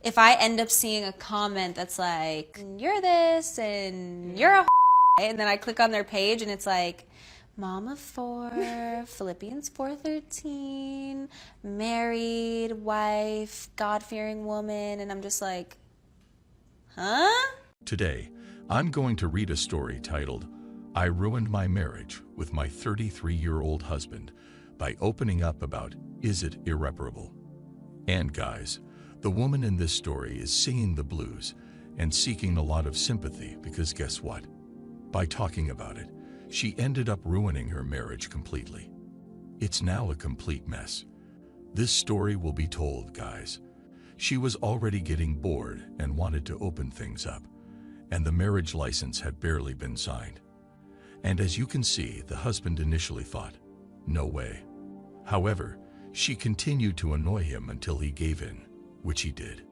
if I end up seeing a comment that's like, you're this and you're a and then I click on their page and it's like, mom of four, Philippians 4:13, married, wife, God-fearing woman, and I'm just like, huh? Today, I'm going to read a story titled, I Ruined My Marriage with My 33-Year-Old Husband by opening up about, is it irreparable? And guys, the woman in this story is singing the blues and seeking a lot of sympathy because guess what? By talking about it, she ended up ruining her marriage completely. It's now a complete mess. This story will be told, guys. She was already getting bored and wanted to open things up, and the marriage license had barely been signed. And as you can see, the husband initially thought, no way. However, she continued to annoy him until he gave in, which he did.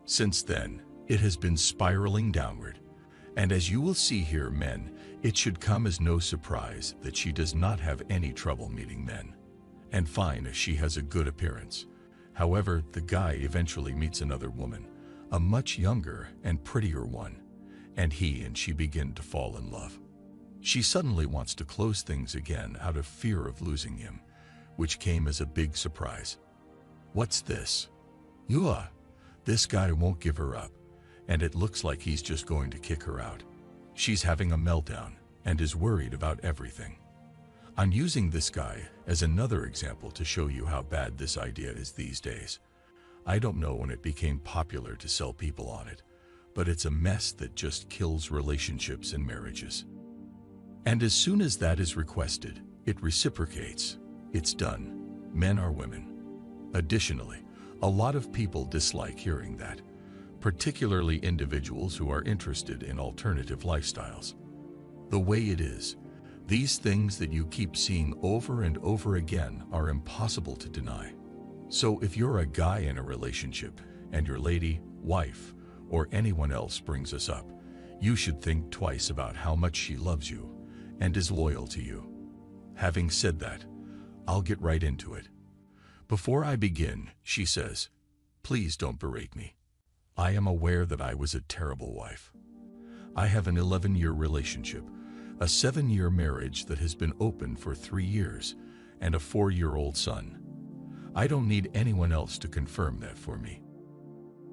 Since then, it has been spiraling downward. And as you will see here, men, it should come as no surprise that she does not have any trouble meeting men. And fine, she has a good appearance. However, the guy eventually meets another woman, a much younger and prettier one, and he and she begin to fall in love. She suddenly wants to close things again out of fear of losing him, which came as a big surprise. What's this? This guy won't give her up, and it looks like he's just going to kick her out. She's having a meltdown and is worried about everything. I'm using this guy as another example to show you how bad this idea is these days. I don't know when it became popular to sell people on it, but it's a mess that just kills relationships and marriages. And as soon as that is requested, it reciprocates. It's done. Men are women. Additionally, a lot of people dislike hearing that, particularly individuals who are interested in alternative lifestyles. The way it is, these things that you keep seeing over and over again are impossible to deny. So if you're a guy in a relationship and your lady, wife, or anyone else brings this up, you should think twice about how much she loves you and is loyal to you. Having said that, I'll get right into it. Before I begin, she says, please don't berate me. I am aware that I was a terrible wife. I have an 11-year relationship, a 7-year marriage that has been open for 3 years, and a 4-year-old son. I don't need anyone else to confirm that for me.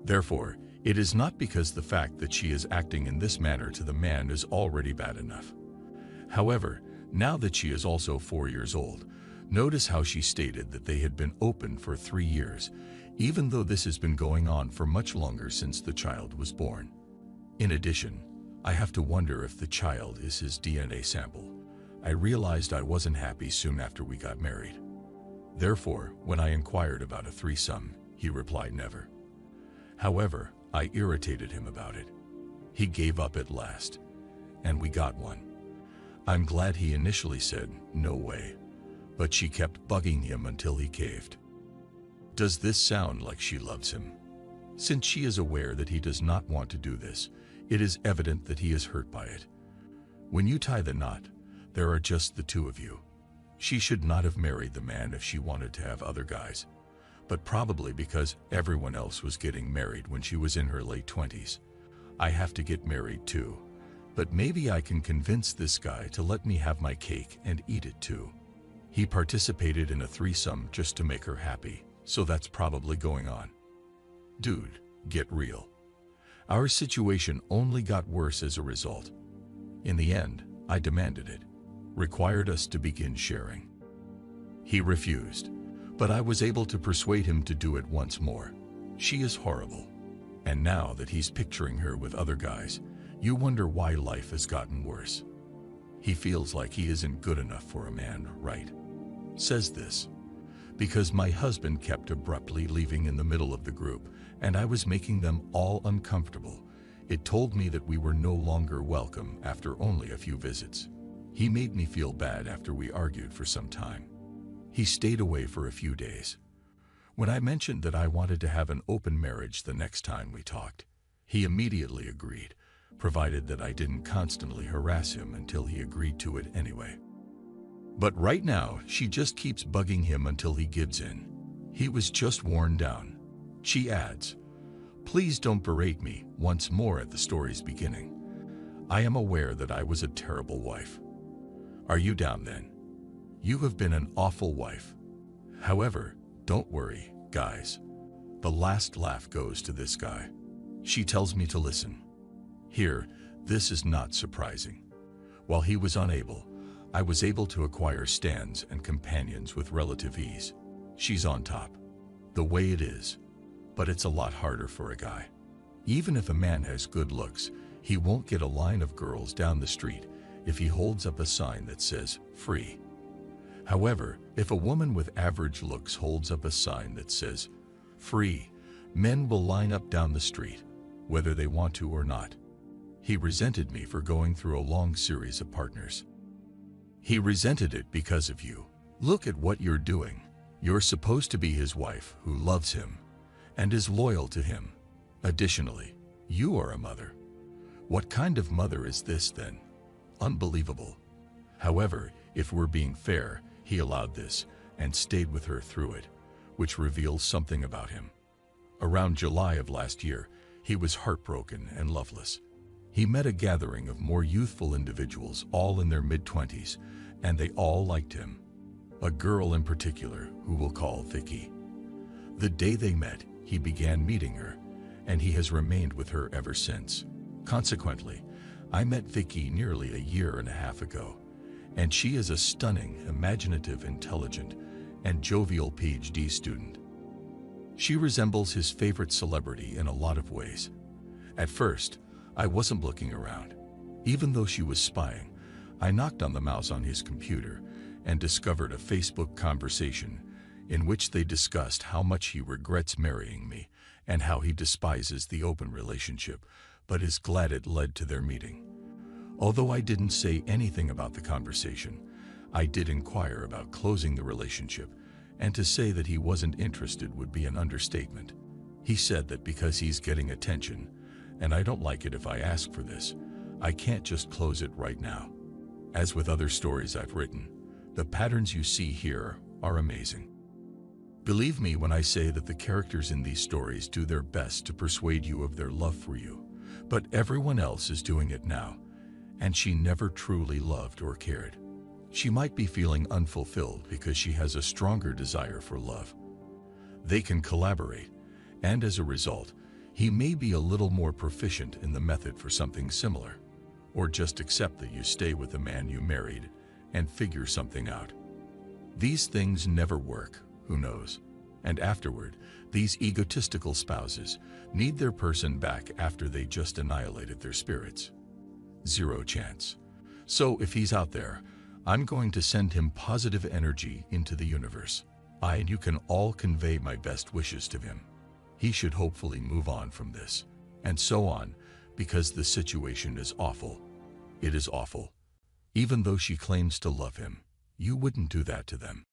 Therefore, it is not because the fact that she is acting in this manner to the man is already bad enough. However, now that she is also 4 years old, notice how she stated that they had been open for 3 years, even though this has been going on for much longer since the child was born. In addition, I have to wonder if the child is his DNA sample. I realized I wasn't happy soon after we got married. Therefore, when I inquired about a threesome, he replied never. However, I irritated him about it. He gave up at last, and we got one. I'm glad he initially said, no way, but she kept bugging him until he caved. Does this sound like she loves him? Since she is aware that he does not want to do this, it is evident that he is hurt by it. When you tie the knot, there are just the two of you. She should not have married the man if she wanted to have other guys, but probably because everyone else was getting married when she was in her late 20s. I have to get married too, but maybe I can convince this guy to let me have my cake and eat it too. He participated in a threesome just to make her happy, so that's probably going on. Dude, get real. Our situation only got worse as a result. In the end, I demanded it, required us to begin sharing. He refused, but I was able to persuade him to do it once more. She is horrible. And now that he's picturing her with other guys, you wonder why life has gotten worse. He feels like he isn't good enough for a man, right? Says this because my husband kept abruptly leaving in the middle of the group, and I was making them all uncomfortable. It told me that we were no longer welcome after only a few visits. He made me feel bad after we argued for some time. He stayed away for a few days. When I mentioned that I wanted to have an open marriage the next time we talked, he immediately agreed, provided that I didn't constantly harass him until he agreed to it anyway. But right now, she just keeps bugging him until he gives in. He was just worn down. She adds, Please don't berate me once more at the story's beginning. I am aware that I was a terrible wife. Are you down then? You have been an awful wife. However, don't worry, guys. The last laugh goes to this guy. She tells me to listen. Here, this is not surprising. While he was unable, I was able to acquire stands and companions with relative ease. She's on top. The way it is. But it's a lot harder for a guy. Even if a man has good looks, he won't get a line of girls down the street if he holds up a sign that says, free. However, if a woman with average looks holds up a sign that says, free, men will line up down the street, whether they want to or not. He resented me for going through a long series of partners. He resented it because of you. Look at what you're doing. You're supposed to be his wife who loves him and is loyal to him. Additionally, you are a mother. What kind of mother is this then? Unbelievable. However, if we're being fair, he allowed this and stayed with her through it, which reveals something about him. Around July of last year, he was heartbroken and loveless. He met a gathering of more youthful individuals, all in their mid-20s, and they all liked him. A girl in particular, who we'll call Vicky. The day they met, he began meeting her, and he has remained with her ever since. Consequently, I met Vicky nearly a year and a half ago, and she is a stunning, imaginative, intelligent, and jovial PhD student. She resembles his favorite celebrity in a lot of ways. At first, I wasn't looking around. Even though she was spying, I knocked on the mouse on his computer and discovered a Facebook conversation in which they discussed how much he regrets marrying me and how he despises the open relationship, but is glad it led to their meeting. Although I didn't say anything about the conversation, I did inquire about closing the relationship, and to say that he wasn't interested would be an understatement. He said that because he's getting attention, and I don't like it if I ask for this, I can't just close it right now. As with other stories I've written, the patterns you see here are amazing. Believe me when I say that the characters in these stories do their best to persuade you of their love for you, but everyone else is doing it now, and she never truly loved or cared. She might be feeling unfulfilled because she has a stronger desire for love. They can collaborate, and as a result, he may be a little more proficient in the method for something similar, or just accept that you stay with the man you married and figure something out. These things never work, who knows? And afterward, these egotistical spouses need their person back after they just annihilated their spirits. Zero chance. So if he's out there, I'm going to send him positive energy into the universe. And you can all convey my best wishes to him. He should hopefully move on from this, and so on, because the situation is awful. It is awful. Even though she claims to love him, you wouldn't do that to them.